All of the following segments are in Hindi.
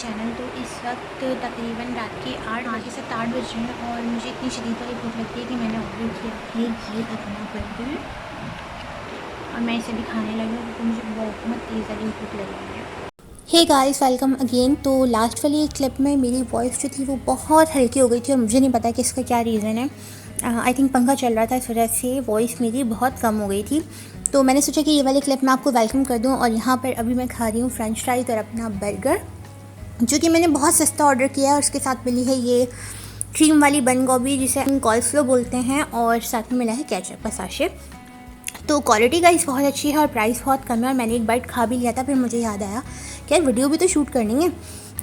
चैनल। तो इस वक्त तकरीबन रात के 8 बज रहे हैं और मुझे इतनी शदीद वाली भूख लगती है कि मैंने ऑर्डर किया है ये अपना बर्गर और मैं इसे भी खाने लगी हूँ क्योंकि मुझे बहुत तेज़ वाली भूख लग रही है। Hey guys, welcome again. तो लास्ट वाली क्लिप में मेरी वॉइस जो थी वो बहुत हल्की हो गई थी और मुझे नहीं पता कि इसका क्या रीज़न है। आई थिंक पंखा चल रहा था, इस वजह से वॉइस मेरी बहुत कम हो गई थी। तो मैंने सोचा कि ये वाली क्लिप मैं आपको वेलकम कर दूं। और यहाँ पर अभी मैं खा रही हूँ फ्रेंच फ्राइज और अपना बर्गर, जो कि मैंने बहुत सस्ता ऑर्डर किया है। और उसके साथ मिली है ये क्रीम वाली बन गोभी, जिसे हम कॉल्स्लो बोलते हैं, और साथ में मिला है केचप पसाशे। तो क्वालिटी गाइस बहुत अच्छी है और प्राइस बहुत कम है। और मैंने एक बाइट खा भी लिया था, फिर मुझे याद आया कि यार वीडियो भी तो शूट करनी है।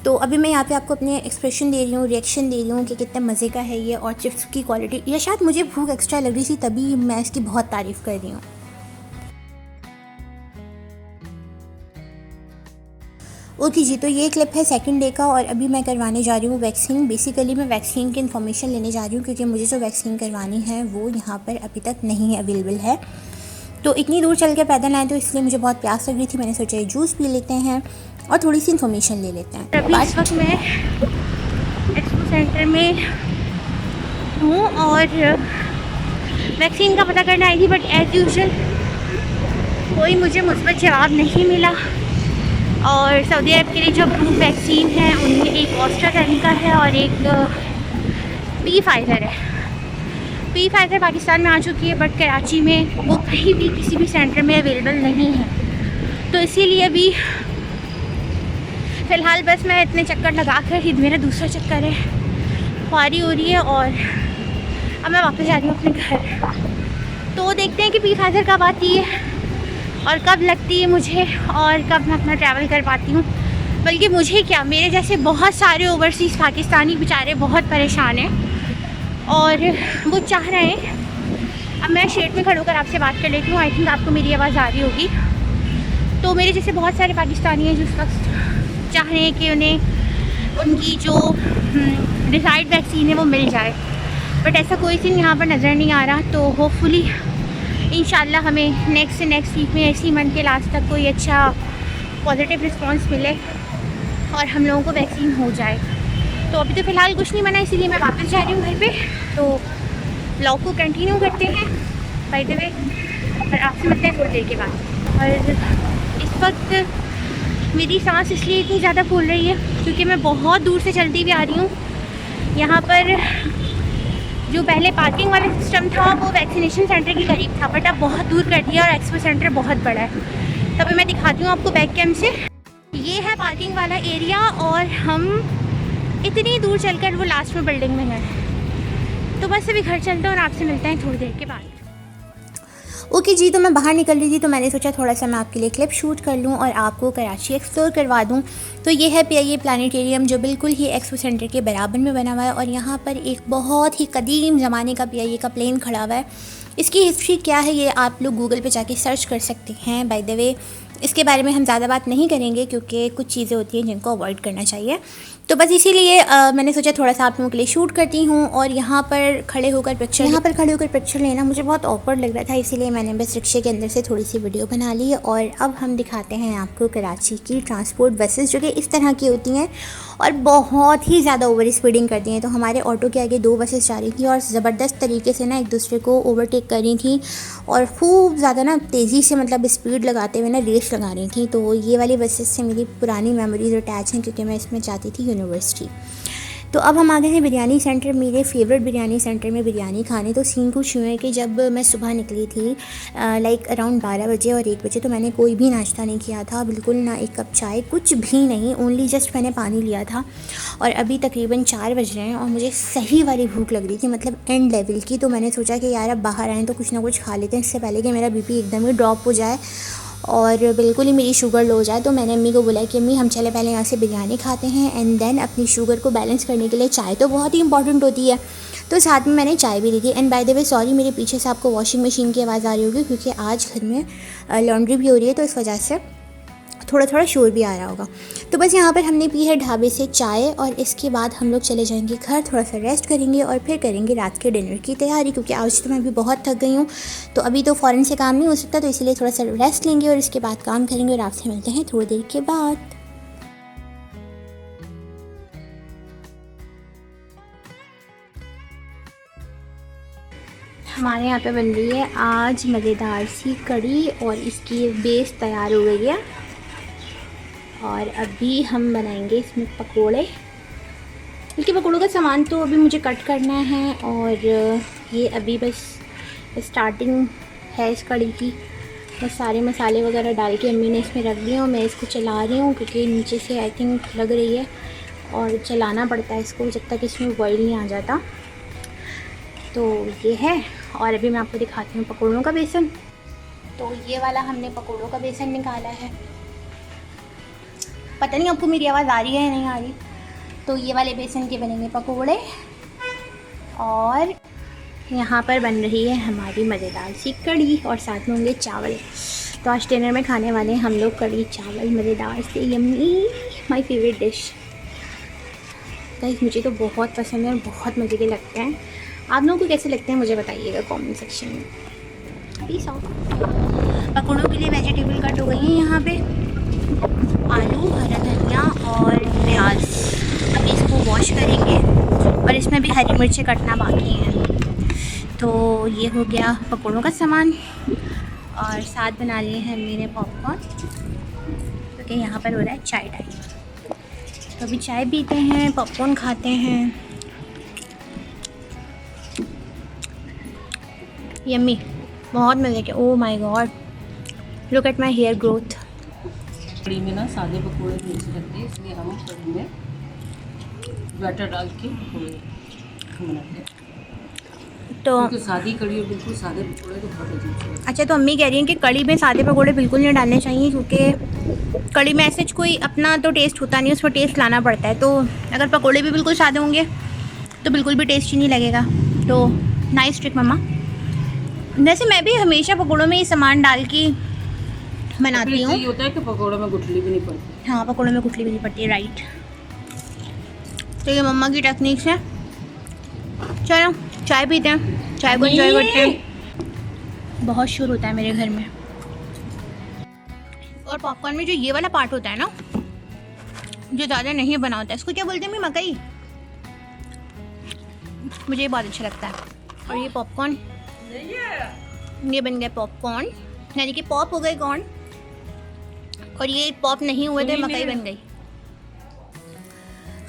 तो अभी मैं यहाँ पे आपको अपने एक्सप्रेशन दे रही हूँ, रिएक्शन दे रही हूँ कि कितने मज़े का है ये। और चिप्स की क्वालिटी, या शायद मुझे भूख एक्स्ट्रा लग रही थी तभी मैं इसकी बहुत तारीफ़ कर रही हूँ। ओके जी, तो ये क्लिप है सेकंड डे का और अभी मैं करवाने जा रही हूँ वैक्सीन। बेसिकली मैं वैक्सीन की इन्फॉर्मेशन लेने जा रही हूँ क्योंकि मुझे जो वैक्सीन करवानी है वो यहाँ पर अभी तक नहीं अवेलेबल है। तो इतनी दूर चल के पैदल आए तो इसलिए मुझे बहुत प्यास लग रही थी। मैंने सोचा जूस पी लेते हैं और थोड़ी सी इन्फॉर्मेशन ले लेते हैं। अभी इस वक्त मैं एक्सपो सेंटर में हूँ और वैक्सीन का पता करने आई थी, बट एज़ यूजुअल कोई मुझे मुस्बत जवाब नहीं मिला। और सऊदी अरब के लिए जो अप्रूव वैक्सीन है उनमें एक एस्ट्राजेनेका है और एक फाइज़र है। फाइज़र पाकिस्तान में आ चुकी है, बट कराची में वो कहीं भी किसी भी सेंटर में अवेलेबल नहीं है। तो इसीलिए अभी फ़िलहाल बस मैं इतने चक्कर लगा कर ही, मेरा दूसरा चक्कर है, ख्वारी हो रही है और अब मैं वापस जा रही हूँ अपने घर। तो देखते हैं कि फाइज़र कब आती है और कब लगती है मुझे और कब मैं अपना ट्रैवल कर पाती हूँ। बल्कि मुझे क्या, मेरे जैसे बहुत सारे ओवरसीज़ पाकिस्तानी बेचारे बहुत परेशान हैं और वो चाह रहे हैं। अब मैं शेड में खड़े होकर आपसे बात कर लेती हूँ, आई थिंक आपको मेरी आवाज़ आ रही होगी। तो मेरे जैसे बहुत सारे पाकिस्तानी हैं जो इस वक्त चाह रहे हैं कि उन्हें उनकी जो डिसाइड वैक्सीन है वो मिल जाए, बट ऐसा कोई सीन यहाँ पर नज़र नहीं आ रहा। तो होपफुली इंशाल्लाह हमें नेक्स्ट वीक में इसी मंथ के लास्ट तक कोई अच्छा पॉजिटिव रिस्पांस मिले और हम लोगों को वैक्सीन हो जाए। तो अभी तो फ़िलहाल कुछ नहीं बना, इसीलिए मैं वापस जा रही हूँ घर पे। तो व्लॉग को कंटिन्यू करते हैं बाय द वे, और आपसे मिलते हैं थोड़ी देर के बाद। और इस वक्त मेरी सांस इसलिए इतनी ज़्यादा फूल रही है क्योंकि मैं बहुत दूर से चलती हुई आ रही हूँ। यहाँ पर जो पहले पार्किंग वाला सिस्टम था वो वैक्सीनेशन सेंटर के करीब था, बट अब बहुत दूर कर दिया और एक्सपो सेंटर बहुत बड़ा है। तभी मैं दिखाती हूँ आपको बैक कैम से। ये है पार्किंग वाला एरिया और हम इतनी दूर चलकर वो लास्ट में बिल्डिंग में है। तो बस अभी घर चलते हैं और आपसे मिलते हैं थोड़ी देर के बाद। ओके जी, तो मैं बाहर निकल रही थी तो मैंने सोचा थोड़ा सा मैं आपके लिए क्लिप शूट कर लूँ और आपको कराची एक्सप्लोर करवा दूँ। तो ये है PIA प्लानिटेरियम, जो बिल्कुल ही एक्सपो सेंटर के बराबर में बना हुआ है। और यहाँ पर एक बहुत ही कदीम ज़माने का PIA का प्लेन खड़ा हुआ है। इसकी हिस्ट्री क्या है ये आप लोग गूगल पे जाके सर्च कर सकते हैं। बाय द वे, इसके बारे में हम ज़्यादा बात नहीं करेंगे क्योंकि कुछ चीज़ें होती हैं जिनको अवॉइड करना चाहिए। तो बस इसीलिए मैंने सोचा थोड़ा सा आप लोगों के लिए शूट करती हूँ। और यहाँ पर खड़े होकर पिक्चर लेना मुझे बहुत ऑकवर्ड लग रहा था, इसीलिए मैंने बस रिक्शे के अंदर से थोड़ी सी वीडियो बना ली। और अब हम दिखाते हैं आपको कराची की ट्रांसपोर्ट बसेस, जो कि इस तरह की होती हैं और बहुत ही ज़्यादा ओवर स्पीडिंग करती हैं। तो हमारे ऑटो के आगे 2 बसेस जा रही थी और ज़बरदस्त तरीके से ना एक दूसरे को ओवरटेक कर रही थी और खूब ज़्यादा ना तेज़ी से, मतलब स्पीड लगाते हुए ना रेस लगा रही थी। तो ये वाली बसेस से मेरी पुरानी मेमोरीज अटैच हैं क्योंकि मैं इसमें जाती थी यूनिवर्सिटी। तो अब हम आ गए हैं बिरयानी सेंटर, मेरे फेवरेट बिरयानी सेंटर में बिरयानी खाने। तो सीन कुछ यूँ है कि जब मैं सुबह निकली थी लाइक अराउंड 12 बजे और 1 बजे, तो मैंने कोई भी नाश्ता नहीं किया था, बिल्कुल ना एक कप चाय, कुछ भी नहीं, ओनली जस्ट मैंने पानी लिया था। और अभी तकरीबन 4 बज रहे हैं और मुझे सही वाली भूख लग रही थी, मतलब एंड लेवल की। तो मैंने सोचा कि यार अब बाहर आएँ तो कुछ ना कुछ खा लेते हैं इससे पहले कि मेरा BP एकदम ही ड्रॉप हो जाए और बिल्कुल ही मेरी शुगर लो हो जाए। तो मैंने अम्मी को बोला कि अम्मी हम चले पहले यहाँ से बिरयानी खाते हैं एंड देन अपनी शुगर को बैलेंस करने के लिए चाय तो बहुत ही इंपॉर्टेंट होती है। तो साथ में मैंने चाय भी ली थी। And by the way sorry, मेरे पीछे से आपको वॉशिंग मशीन की आवाज़ आ रही होगी क्योंकि आज घर में लॉन्ड्री भी हो रही है, तो इस वजह से थोड़ा शोर भी आ रहा होगा। तो बस यहाँ पर हमने पी है ढाबे से चाय और इसके बाद हम लोग चले जाएंगे घर, थोड़ा सा रेस्ट करेंगे और फिर करेंगे रात के डिनर की तैयारी, क्योंकि आज तो मैं भी बहुत थक गई हूँ। तो अभी तो फ़ौरन से काम नहीं हो सकता, तो इसलिए थोड़ा सा रेस्ट लेंगे और इसके बाद काम करेंगे और आपसे मिलते हैं थोड़ी देर के बाद। हमारे यहाँ पे बन रही है आज मज़ेदार सी कड़ी और इसकी बेस तैयार हो गई है और अभी हम बनाएंगे इसमें पकोड़े। इसके पकोड़ों का सामान तो अभी मुझे कट करना है और ये अभी बस स्टार्टिंग है इस कड़ी की। बस सारे मसाले वगैरह डाल के अम्मी ने इसमें रख दिए और मैं इसको चला रही हूँ क्योंकि नीचे से आई थिंक लग रही है और चलाना पड़ता है इसको जब तक इसमें बॉईल नहीं आ जाता। तो ये है और अभी मैं आपको दिखाती हूँ पकोड़ों का बेसन। तो ये वाला हमने पकोड़ों का बेसन निकाला है। पता नहीं आपको मेरी आवाज़ आ रही है या नहीं आ रही। तो ये वाले बेसन के बनेंगे पकोड़े और यहाँ पर बन रही है हमारी मज़ेदार सी कड़ी और साथ में होंगे चावल। तो आज डिनर में खाने वाले हैं हम लोग कड़ी चावल मज़ेदार से yummy, my favourite dish. Guys मुझे तो बहुत पसंद है और बहुत मज़े के लगते हैं। आप लोगों को कैसे लगते हैं मुझे बताइएगा कमेंट सेक्शन में। Peace out. पकौड़ों के लिए वेजिटेबल कट हो गई हैं यहाँ पे, आलू, हरा धनिया और प्याज। अभी इसको वॉश करेंगे और इसमें भी हरी मिर्ची कटना बाकी है। तो ये हो गया पकौड़ों का सामान और साथ बना लिए हैं मैंने पॉपकॉर्न क्योंकि यहाँ पर हो रहा है चाय टाइम। तो अभी चाय पीते हैं, पॉपकॉर्न खाते हैं। यम्मी, बहुत मज़े के। Oh my god, look at my hair growth. कड़ी में ना सादे पकौड़े नहीं अच्छे लगते हैं, इसलिए हम कड़ी में बैटर डाल के पकौड़े बनाते हैं। तो क्योंकि सादी कड़ी और बिल्कुल सादे पकौड़े तो बहुत अजीब से लगते हैं। अच्छा, तो अम्मी कह रही हैं कि कड़ी में सादे पकौड़े बिल्कुल नहीं डालने चाहिए क्योंकि कड़ी में ऐसे कोई अपना तो टेस्ट होता नहीं, उसमें टेस्ट लाना पड़ता है। तो अगर पकौड़े भी बिल्कुल सादे होंगे तो बिल्कुल भी टेस्टी नहीं लगेगा। तो नाइस ट्रिक मम्मा। वैसे मैं भी हमेशा पकौड़ों में ये सामान डाल के बनाती हूँ। ये होता है कि पकौड़ों में गुठली भी नहीं पड़ती। हाँ, पकौड़ों में गुठली भी नहीं पड़ती है, राइट। तो ये मम्मा की टेक्निक्स है। चलो चाय पीते हैं, चाय को एंजॉय करते हैं। बहुत शोर होता है मेरे घर में। और पॉपकॉर्न में जो ये वाला पार्ट होता है ना, जो ज़्यादा नहीं बना होता है, इसको क्या बोलते हैं मैं, मकई। मुझे ये बहुत अच्छा लगता है। और ये पॉपकॉर्न, ये बन गया पॉपकॉर्न, यानी कि पॉप हो गए कॉर्न और ये पॉप नहीं हुए थे, मकई बन गई।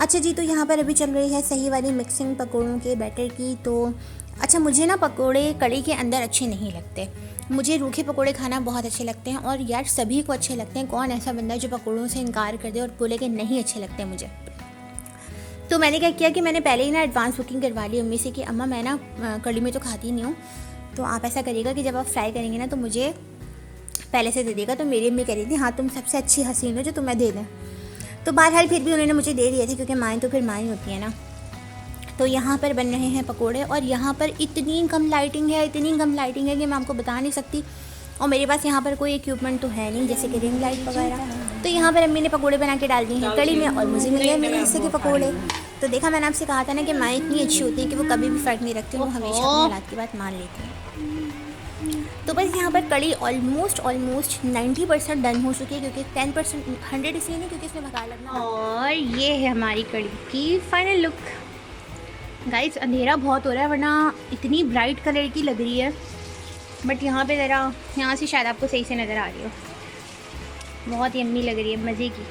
अच्छा जी, तो यहाँ पर अभी चल रही है सही वाली मिक्सिंग पकोड़ों के बैटर की। तो अच्छा, मुझे ना पकोड़े कड़ी के अंदर अच्छे नहीं लगते। मुझे रूखे पकोड़े खाना बहुत अच्छे लगते हैं और यार सभी को अच्छे लगते हैं। कौन ऐसा बंदा है जो पकोड़ों से इनकार कर दे और बोले कि नहीं अच्छे लगते मुझे। तो मैंने क्या किया कि मैंने पहले ही ना एडवांस बुकिंग करवा ली अम्मी से कि अम्मा मैं ना कड़ी में तो खाती नहीं हूँ, तो आप ऐसा करिएगा कि जब आप फ्राई करेंगे ना तो मुझे पहले से दे देगा। तो मेरी अम्मी कह रही थी हाँ तुम सबसे अच्छी हसीन हो जो तुम्हें दे दें। तो बहरहाल फिर भी उन्होंने मुझे दे दिए थे क्योंकि माएँ तो फिर माएँ होती है ना। तो यहाँ पर बन रहे हैं पकोड़े और यहाँ पर इतनी कम लाइटिंग है कि मैं आपको बता नहीं सकती। और मेरे पास यहाँ पर कोई इक्विपमेंट तो है नहीं जैसे कि रिंग लाइट वगैरह। तो यहाँ पर अम्मी ने पकोड़े बना के डाल दिए हैं कड़ी में और मुझे मिल गए मेरे हिस्से के पकोड़े। तो देखा, मैंने आपसे कहा था ना कि माँ इतनी अच्छी होती है कि वो कभी भी फ़र्क नहीं रखती, वो हमेशा अपनी हालात की बात मान लेती है। तो बस यहाँ पर कड़ी ऑलमोस्ट 90% डन हो चुकी है क्योंकि 10% 100 इसलिए नहीं क्योंकि इसमें भगा लगना। और ये है हमारी कड़ी की फाइनल लुक। गाइस अंधेरा बहुत हो रहा है वरना इतनी ब्राइट कलर की लग रही है, बट यहाँ पे ज़रा यहाँ से शायद आपको सही से नज़र आ रही हो। बहुत यम्मी लग रही है, मज़े की।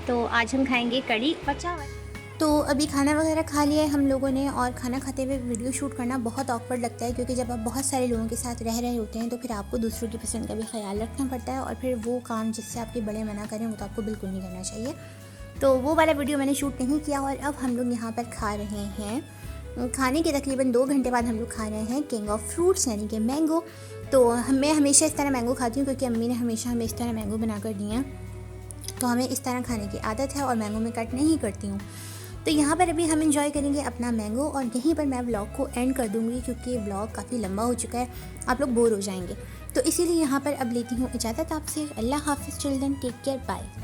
तो आज हम खाएंगे कड़ी और चावल। तो अभी खाना वगैरह खा लिया है हम लोगों ने। और खाना खाते हुए वीडियो शूट करना बहुत ऑकवर्ड लगता है क्योंकि जब आप बहुत सारे लोगों के साथ रह रहे होते हैं तो फिर आपको दूसरों की पसंद का भी ख्याल रखना पड़ता है और फिर वो काम जिससे आपके बड़े मना करें वो तो आपको बिल्कुल नहीं करना चाहिए। तो वो वाला वीडियो मैंने शूट नहीं किया और अब हम लोग यहाँ पर खा रहे हैं। खाने के तकरीबन 2 घंटे बाद हम लोग खा रहे हैं किंग ऑफ फ्रूट्स यानी कि मैंगो। तो मैं हमेशा इस तरह मैंगो खाती हूँ क्योंकि अम्मी ने हमेशा हमें इस तरह मैंगो बना कर दिए हैं, तो हमें इस तरह खाने की आदत है और मैंगो में कट नहीं करती हूँ। तो यहाँ पर अभी हम एंजॉय करेंगे अपना मैंगो और यहीं पर मैं व्लॉग को एंड कर दूँगी क्योंकि व्लॉग काफ़ी लंबा हो चुका है, आप लोग बोर हो जाएंगे। तो इसीलिए यहाँ पर अब लेती हूँ इजाज़त आपसे। अल्लाह हाफिज़ चिल्ड्रन, टेक केयर, बाय।